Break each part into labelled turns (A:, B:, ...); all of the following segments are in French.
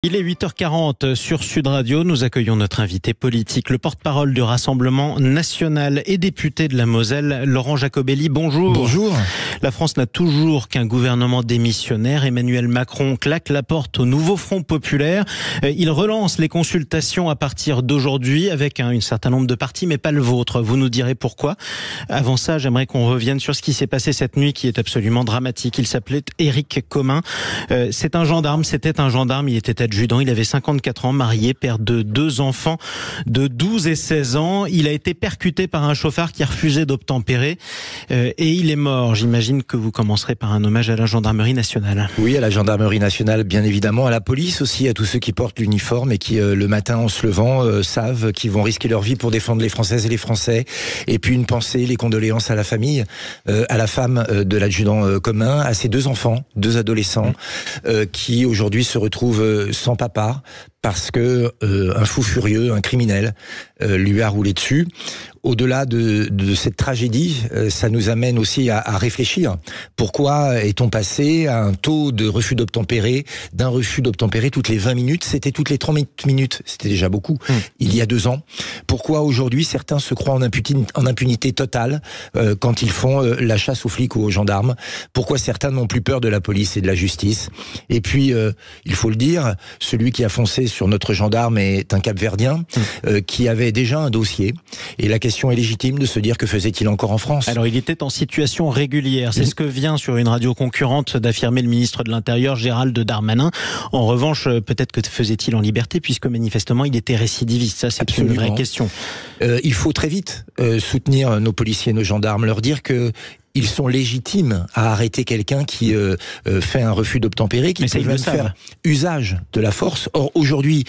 A: Il est 8h40 sur Sud Radio. Nous accueillons notre invité politique, le porte-parole du Rassemblement national et député de la Moselle, Laurent Jacobelli. Bonjour.
B: Bonjour.
A: La France n'a toujours qu'un gouvernement démissionnaire. Emmanuel Macron claque la porte au nouveau Front populaire. Il relance les consultations à partir d'aujourd'hui avec un certain nombre de partis, mais pas le vôtre. Vous nous direz pourquoi. Avant ça, j'aimerais qu'on revienne sur ce qui s'est passé cette nuit qui est absolument dramatique. Il s'appelait Éric Commun. C'était un gendarme, il était adjudant, il avait 54 ans, marié, père de 2 enfants de 12 et 16 ans. Il a été percuté par un chauffard qui refusait d'obtempérer et il est mort. J'imagine que vous commencerez par un hommage à la gendarmerie nationale.
B: Oui, à la gendarmerie nationale, bien évidemment, à la police aussi, à tous ceux qui portent l'uniforme et qui, le matin en se levant, savent qu'ils vont risquer leur vie pour défendre les Françaises et les Français. Et puis une pensée, les condoléances à la famille, à la femme de l'adjudant Commun, à ses 2 enfants, 2 adolescents, qui aujourd'hui se retrouvent sans papa parce que un fou furieux, un criminel, lui a roulé dessus. Au-delà de cette tragédie, ça nous amène aussi à réfléchir. Pourquoi est-on passé à un taux de refus d'obtempérer, d'un refus d'obtempérer toutes les 20 minutes, c'était toutes les 30 minutes, c'était déjà beaucoup, il y a 2 ans. Pourquoi aujourd'hui certains se croient en impunité totale quand ils font la chasse aux flics ou aux gendarmes? Pourquoi certains n'ont plus peur de la police et de la justice? Et puis, il faut le dire, celui qui a foncé sur notre gendarme est un Cap-Verdien qui avait déjà un dossier. Et la question est légitime de se dire que faisait-il encore en France?
A: Alors il était en situation régulière, c'est ce que vient sur une radio concurrente d'affirmer le ministre de l'Intérieur Gérald Darmanin. En revanche, peut-être que faisait-il en liberté puisque manifestement il était récidiviste, ça c'est une vraie question.
B: Il faut très vite soutenir nos policiers et nos gendarmes, leur dire que ils sont légitimes à arrêter quelqu'un qui fait un refus d'obtempérer, qui peut même faire usage de la force. Or, aujourd'hui,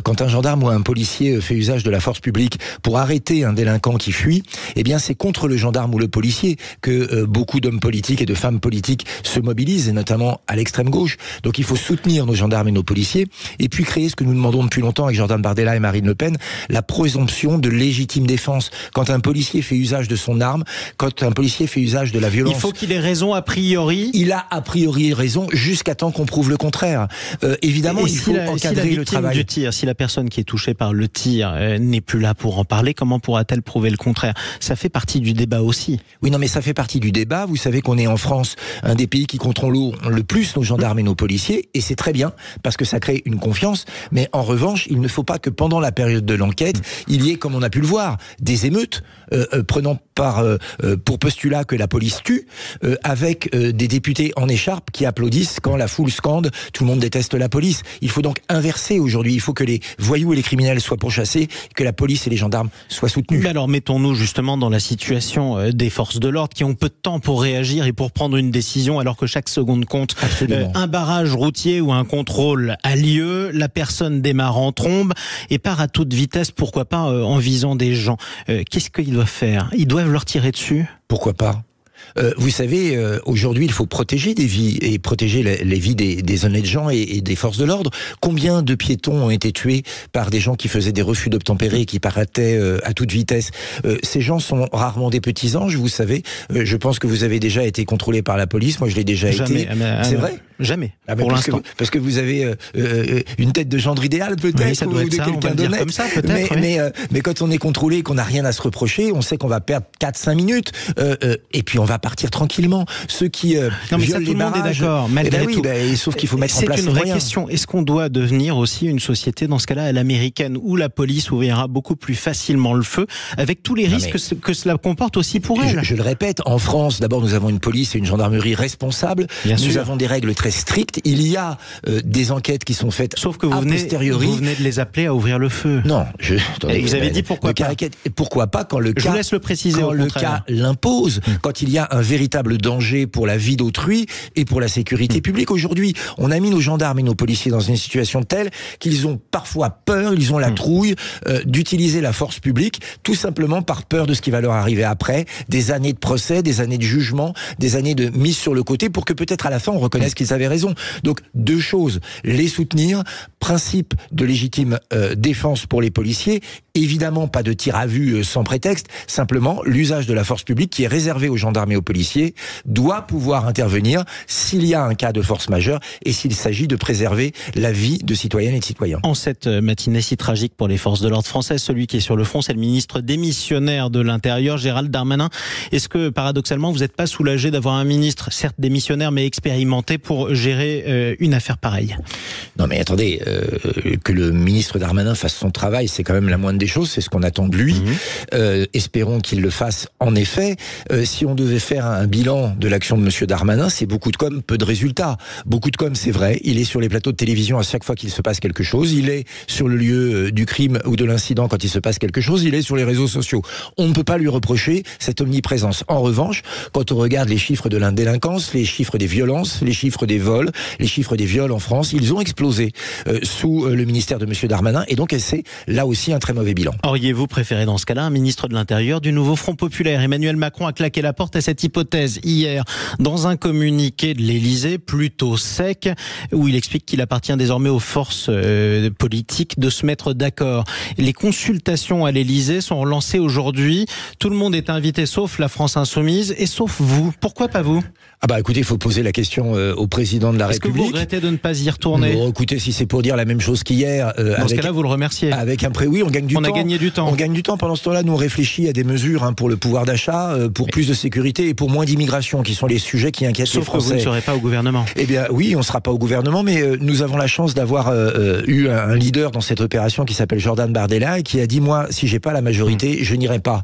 B: quand un gendarme ou un policier fait usage de la force publique pour arrêter un délinquant qui fuit, eh bien, c'est contre le gendarme ou le policier que beaucoup d'hommes politiques et de femmes politiques se mobilisent, et notamment à l'extrême gauche. Donc, il faut soutenir nos gendarmes et nos policiers, et puis créer ce que nous demandons depuis longtemps avec Jordan Bardella et Marine Le Pen, la présomption de légitime défense. Quand un policier fait usage de son arme, quand un policier fait usage de la violence.
A: Il faut qu'il ait raison a priori.
B: Il a a priori raison jusqu'à temps qu'on prouve le contraire. Évidemment, il faut encadrer le travail.
A: Du tir, si la personne qui est touchée par le tir n'est plus là pour en parler, comment pourra-t-elle prouver le contraire? Ça fait partie du débat aussi.
B: Oui, non, mais ça fait partie du débat. Vous savez qu'on est en France un des pays qui contrôle le plus nos gendarmes et nos policiers, et c'est très bien parce que ça crée une confiance. Mais en revanche, il ne faut pas que pendant la période de l'enquête, il y ait, comme on a pu le voir, des émeutes prenant pour postulat que la police tue, avec des députés en écharpe qui applaudissent quand la foule scande « tout le monde déteste la police ». Il faut donc inverser aujourd'hui. Il faut que les voyous et les criminels soient pourchassés, que la police et les gendarmes soient soutenus.
A: Mais alors mettons-nous justement dans la situation des forces de l'ordre qui ont peu de temps pour réagir et pour prendre une décision alors que chaque seconde compte. Un barrage routier ou un contrôle a lieu, la personne démarre en trombe et part à toute vitesse, pourquoi pas en visant des gens. Qu'est-ce qu'ils doivent faire? Ils doivent leur tirer dessus?
B: Pourquoi pas? Vous savez, aujourd'hui, il faut protéger des vies et protéger les vies des honnêtes gens et des forces de l'ordre. Combien de piétons ont été tués par des gens qui faisaient des refus d'obtempérer et qui parataient à toute vitesse? Ces gens sont rarement des petits anges, vous savez. Je pense que vous avez déjà été contrôlé par la police. Moi, je l'ai déjà été. C'est vrai?
A: Jamais. Pour l'instant.
B: Parce que vous avez une tête de gendre idéal, peut-être,
A: oui, ça doit être
B: de quelqu'un d'honnête.
A: Comme ça, peut-être.
B: Mais quand on est contrôlé et qu'on n'a rien à se reprocher, on sait qu'on va perdre 4-5 minutes. Et puis on va partir tranquillement. Ceux qui violent les barrages,
A: d'accord, malgré tout.
B: Sauf qu'il faut mettre en place
A: les moyens. C'est une vraie question. Est-ce qu'on doit devenir aussi une société, dans ce cas-là, à l'américaine, où la police ouvrira beaucoup plus facilement le feu, avec tous les risques que cela comporte aussi pour elle?
B: Je le répète, en France, d'abord, nous avons une police et une gendarmerie responsables. Nous avons des règles très strictes. Il y a des enquêtes qui sont faites.
A: Sauf que vous venez de les appeler à ouvrir le feu.
B: Non,
A: vous avez dit pourquoi pas.
B: Pourquoi pas quand le cas,
A: je vous laisse le préciser,
B: quand le cas l'impose, quand il y a un véritable danger pour la vie d'autrui et pour la sécurité publique. Aujourd'hui, on a mis nos gendarmes et nos policiers dans une situation telle qu'ils ont parfois peur, ils ont la trouille d'utiliser la force publique, tout simplement par peur de ce qui va leur arriver après, des années de procès, des années de jugement, des années de mise sur le côté, pour que peut-être à la fin on reconnaisse qu'ils avaient raison. Donc 2 choses, les soutenir, principe de légitime défense pour les policiers, Évidemment, pas de tir à vue sans prétexte. Simplement, l'usage de la force publique qui est réservé aux gendarmes et aux policiers doit pouvoir intervenir s'il y a un cas de force majeure et s'il s'agit de préserver la vie de citoyennes et de citoyens.
A: En cette matinée si tragique pour les forces de l'ordre françaises, celui qui est sur le front, c'est le ministre démissionnaire de l'Intérieur, Gérald Darmanin. Est-ce que, paradoxalement, vous n'êtes pas soulagé d'avoir un ministre, certes démissionnaire, mais expérimenté pour gérer une affaire pareille?
B: Non mais attendez, que le ministre Darmanin fasse son travail, c'est quand même la moindre des choses, c'est ce qu'on attend de lui. Espérons qu'il le fasse en effet. Si on devait faire un bilan de l'action de monsieur Darmanin, c'est beaucoup de com, peu de résultats. Beaucoup de com, c'est vrai, il est sur les plateaux de télévision à chaque fois qu'il se passe quelque chose, il est sur le lieu du crime ou de l'incident quand il se passe quelque chose, il est sur les réseaux sociaux. On ne peut pas lui reprocher cette omniprésence. En revanche, quand on regarde les chiffres de la délinquance, les chiffres des violences, les chiffres des vols, les chiffres des viols en France, ils ont explosé sous le ministère de monsieur Darmanin, et donc c'est là aussi un très mauvais bilan.
A: Auriez-vous préféré dans ce cas-là un ministre de l'Intérieur du nouveau Front populaire? Emmanuel Macron a claqué la porte à cette hypothèse hier dans un communiqué de l'Élysée plutôt sec où il explique qu'il appartient désormais aux forces politiques de se mettre d'accord. Les consultations à l'Élysée sont relancées aujourd'hui. Tout le monde est invité sauf la France Insoumise et sauf vous. Pourquoi pas vous?
B: Ah bah écoutez, il faut poser la question au président de la République.
A: Est-ce que vous regrettez de ne pas y retourner?
B: Bon, écoutez, si c'est pour dire la même chose qu'hier...
A: dans ce cas-là, vous le remerciez.
B: Avec un oui, on gagne du temps.
A: On a gagné du temps.
B: On gagne du temps. Pendant ce temps-là, nous on réfléchit à des mesures pour le pouvoir d'achat, pour plus de sécurité et pour moins d'immigration, qui sont les sujets qui inquiètent les Français.
A: Sauf que vous ne serez pas au gouvernement.
B: Eh bien oui, on ne sera pas au gouvernement, mais nous avons la chance d'avoir eu un leader dans cette opération qui s'appelle Jordan Bardella et qui a dit, moi, si j'ai pas la majorité, je n'irai pas.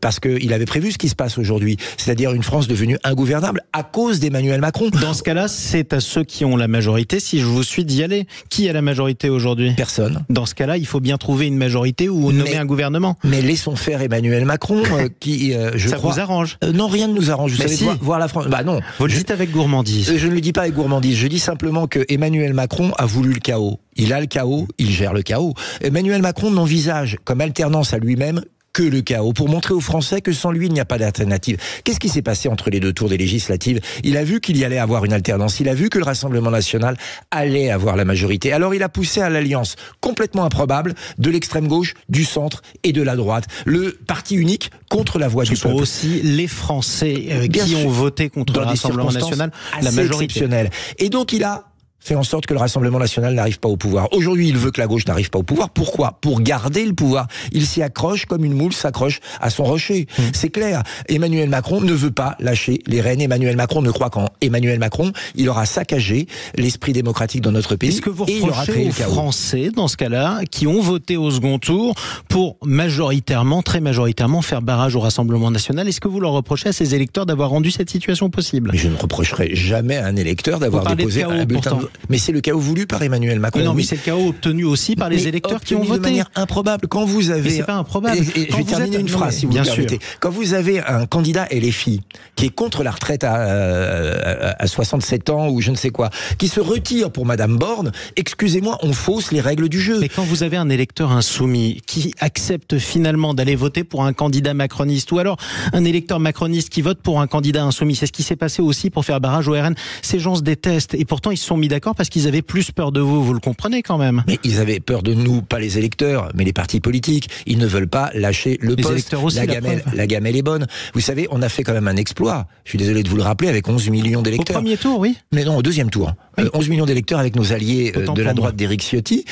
B: Parce qu'il avait prévu ce qui se passe aujourd'hui, c'est-à-dire une France devenue ingouvernable à cause d'Emmanuel Macron.
A: Dans ce cas-là, c'est à ceux qui ont la majorité, si je vous suis, d'y aller. Qui a la majorité aujourd'hui?
B: Personne.
A: Dans ce cas-là, il faut bien trouver une majorité ou nommer un gouvernement.
B: Mais laissons faire Emmanuel Macron, qui, je
A: crois... Ça vous arrange?
B: Non, rien ne nous arrange. Vous savez,
A: si.
B: voir la France... Bah non.
A: Vous le dites avec gourmandise.
B: Je ne le dis pas avec gourmandise. Je dis simplement que Emmanuel Macron a voulu le chaos. Il a le chaos, il gère le chaos. Emmanuel Macron n'envisage comme alternance à lui-même que le chaos, pour montrer aux Français que sans lui, il n'y a pas d'alternative. Qu'est-ce qui s'est passé entre les deux tours des législatives? Il a vu qu'il y allait avoir une alternance, il a vu que le Rassemblement national allait avoir la majorité. Alors il a poussé à l'alliance complètement improbable de l'extrême gauche, du centre et de la droite. Le parti unique contre la voix du peuple.
A: Ce sont aussi les Français qui ont voté contre le Rassemblement national, la majorité.
B: Exceptionnelle. Et donc il a fait en sorte que le Rassemblement national n'arrive pas au pouvoir. Aujourd'hui, il veut que la gauche n'arrive pas au pouvoir. Pourquoi? Pour garder le pouvoir. Il s'y accroche comme une moule s'accroche à son rocher. C'est clair. Emmanuel Macron ne veut pas lâcher les rênes. Emmanuel Macron ne croit qu'en Emmanuel Macron. Il aura saccagé l'esprit démocratique dans notre pays.
A: Est-ce que vous reprochez aux Français, dans ce cas-là, qui ont voté au second tour pour majoritairement, très majoritairement, faire barrage au Rassemblement national? Est-ce que vous leur reprochez à ces électeurs d'avoir rendu cette situation possible?
B: Mais je ne reprocherai jamais à un électeur d'avoir déposé un bulletin de... Mais c'est le chaos voulu par Emmanuel Macron.
A: Non, mais c'est le chaos obtenu aussi par les électeurs qui ont voté.
B: De manière improbable. Quand vous avez...
A: Mais c'est pas improbable.
B: Et je vais terminer une phrase, si vous me permettez. Quand vous avez un candidat LFI qui est contre la retraite à 67 ans ou je ne sais quoi, qui se retire pour Madame Borne, excusez-moi, on fausse les règles du jeu.
A: Mais quand vous avez un électeur insoumis qui accepte finalement d'aller voter pour un candidat macroniste, ou alors un électeur macroniste qui vote pour un candidat insoumis, c'est ce qui s'est passé aussi pour faire barrage au RN. Ces gens se détestent et pourtant ils se sont mis d'accord parce qu'ils avaient plus peur de vous, vous le comprenez quand même.
B: Mais ils avaient peur de nous, pas les électeurs, mais les partis politiques. Ils ne veulent pas lâcher le poste.
A: Électeurs aussi,
B: la gamelle est bonne. Vous savez, on a fait quand même un exploit. Je suis désolé de vous le rappeler, avec 11 millions d'électeurs.
A: Au premier tour, oui.
B: Mais non, au deuxième tour. Oui. 11 millions d'électeurs avec nos alliés de la droite d'Éric Ciotti.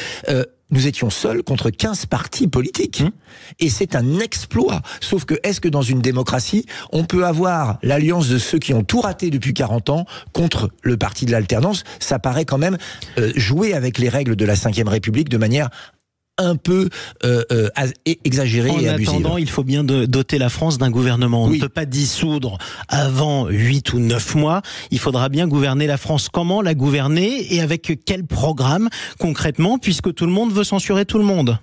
B: Nous étions seuls contre 15 partis politiques. Et c'est un exploit. Sauf que, est-ce que dans une démocratie, on peut avoir l'alliance de ceux qui ont tout raté depuis 40 ans contre le parti de l'alternance? Ça paraît quand même jouer avec les règles de la Ve République de manière un peu exagérée et abusive.
A: En attendant, il faut bien doter la France d'un gouvernement. On ne peut pas dissoudre avant 8 ou 9 mois. Il faudra bien gouverner la France. Comment la gouverner et avec quel programme concrètement, puisque tout le monde veut censurer tout le monde?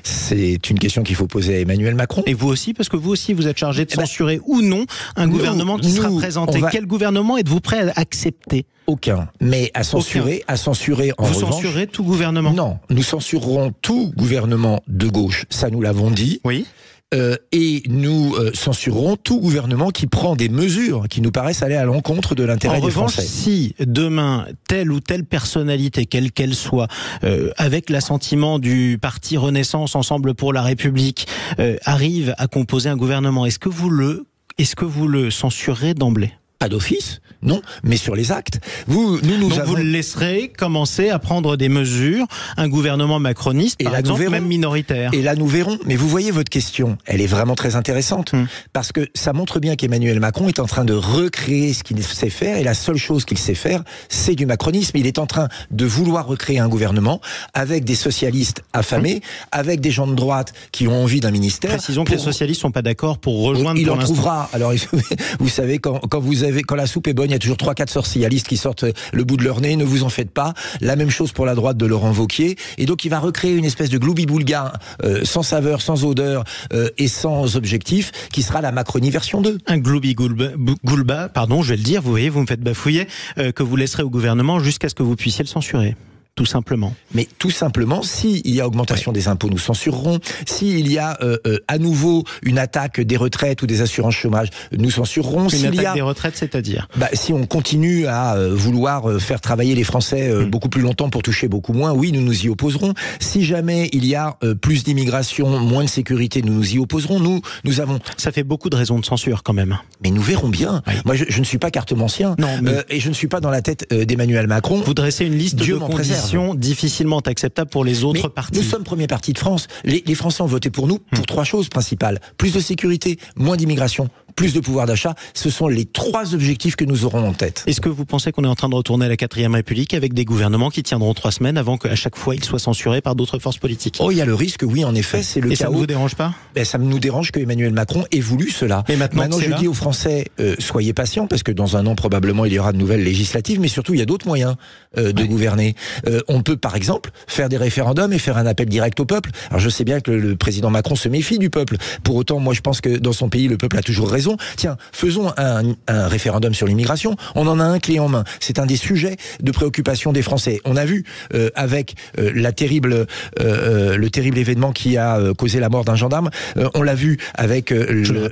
B: C'est une question qu'il faut poser à Emmanuel Macron.
A: Et vous aussi, parce que vous aussi, vous êtes chargé de censurer ou non un gouvernement qui sera présenté. Quel gouvernement êtes-vous prêt à accepter?
B: Aucun. Mais à censurer en revanche... Vous
A: censurez tout gouvernement?
B: Non, nous censurerons tout gouvernement de gauche. Ça, nous l'avons dit.
A: Oui.
B: et nous censurerons tout gouvernement qui prend des mesures qui nous paraissent aller à l'encontre de l'intérêt des Français.
A: En revanche, si demain, telle ou telle personnalité, quelle qu'elle soit, avec l'assentiment du parti Renaissance Ensemble pour la République, arrive à composer un gouvernement, est-ce que vous le censurerez d'emblée ?
B: Pas d'office, non, mais sur les actes.
A: Donc vous le laisserez commencer à prendre des mesures, un gouvernement macroniste, par exemple, même minoritaire.
B: Et là, nous verrons. Mais vous voyez, votre question, elle est vraiment très intéressante, parce que ça montre bien qu'Emmanuel Macron est en train de recréer ce qu'il sait faire, et la seule chose qu'il sait faire, c'est du macronisme. Il est en train de vouloir recréer un gouvernement avec des socialistes affamés, avec des gens de droite qui ont envie d'un ministère.
A: Précisons que les socialistes sont pas d'accord pour rejoindre.
B: Il en trouvera. Alors, vous savez, quand la soupe est bonne, il y a toujours 3-4 socialistes qui sortent le bout de leur nez, ne vous en faites pas. La même chose pour la droite de Laurent Wauquiez. Et donc il va recréer une espèce de gloubi-boulga sans saveur, sans odeur et sans objectif, qui sera la Macronie version 2.
A: Un gloubi-boulga, pardon, je vais le dire, vous voyez, vous me faites bafouiller, que vous laisserez au gouvernement jusqu'à ce que vous puissiez le censurer. Tout simplement.
B: Mais tout simplement, s'il y a augmentation des impôts, nous censurerons. S'il y a à nouveau une attaque des retraites ou des assurances chômage, nous censurerons.
A: Une attaque des retraites, c'est-à-dire
B: si on continue à vouloir faire travailler les Français beaucoup plus longtemps pour toucher beaucoup moins, oui, nous nous y opposerons. Si jamais il y a plus d'immigration, moins de sécurité, nous nous y opposerons. Nous avons...
A: Ça fait beaucoup de raisons de censure quand même.
B: Mais nous verrons bien. Oui. Moi, je ne suis pas cartomancien. Non, mais... et je ne suis pas dans la tête d'Emmanuel Macron.
A: Vous dressez une liste de conditions difficilement acceptable pour les autres partis.
B: Nous sommes premier parti de France. Les Français ont voté pour nous pour 3 choses principales. Plus de sécurité, moins d'immigration, plus de pouvoir d'achat. Ce sont les 3 objectifs que nous aurons en tête.
A: Est-ce que vous pensez qu'on est en train de retourner à la 4e République avec des gouvernements qui tiendront 3 semaines avant qu'à chaque fois ils soient censurés par d'autres forces politiques ?
B: Oh, il y a le risque, oui, en effet, c'est le chaos.
A: Et ça ne vous dérange pas ?
B: Ça nous dérange que Emmanuel Macron ait voulu cela.
A: Et maintenant
B: je dis aux Français, soyez patients, parce que dans un an, probablement, il y aura de nouvelles législatives, mais surtout, il y a d'autres moyens de gouverner. On peut, par exemple, faire des référendums et faire un appel direct au peuple. Alors, je sais bien que le président Macron se méfie du peuple. Pour autant, moi, je pense que dans son pays, le peuple a toujours raison. Tiens, faisons un référendum sur l'immigration. On en a un clé en main. C'est un des sujets de préoccupation des Français. On a vu, avec le terrible événement qui a causé la mort d'un gendarme, on l'a vu avec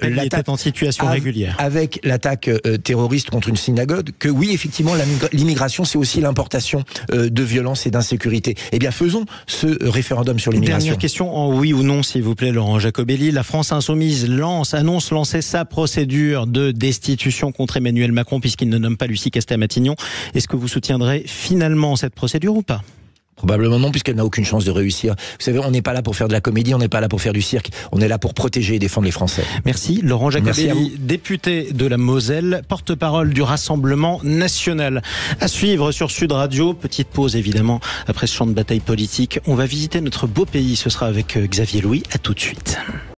A: l'attaque en situation régulière.
B: Avec l'attaque terroriste contre une synagogue, que oui, effectivement, l'immigration, c'est aussi l'importation de violence et d'insécurité. Eh bien, faisons ce référendum sur l'immigration.
A: Dernière question, en oui ou non, s'il vous plaît, Laurent Jacobelli. La France Insoumise annonce lancer sa procédure de destitution contre Emmanuel Macron puisqu'il ne nomme pas Lucie Castet-Matignon. Est-ce que vous soutiendrez finalement cette procédure ou pas ?
B: Probablement non, puisqu'elle n'a aucune chance de réussir. Vous savez, on n'est pas là pour faire de la comédie, on n'est pas là pour faire du cirque, on est là pour protéger et défendre les Français.
A: Merci. Laurent Jacobelli, député de la Moselle, porte-parole du Rassemblement national. À suivre sur Sud Radio, petite pause évidemment, après ce champ de bataille politique. On va visiter notre beau pays, ce sera avec Xavier Louis. À tout de suite.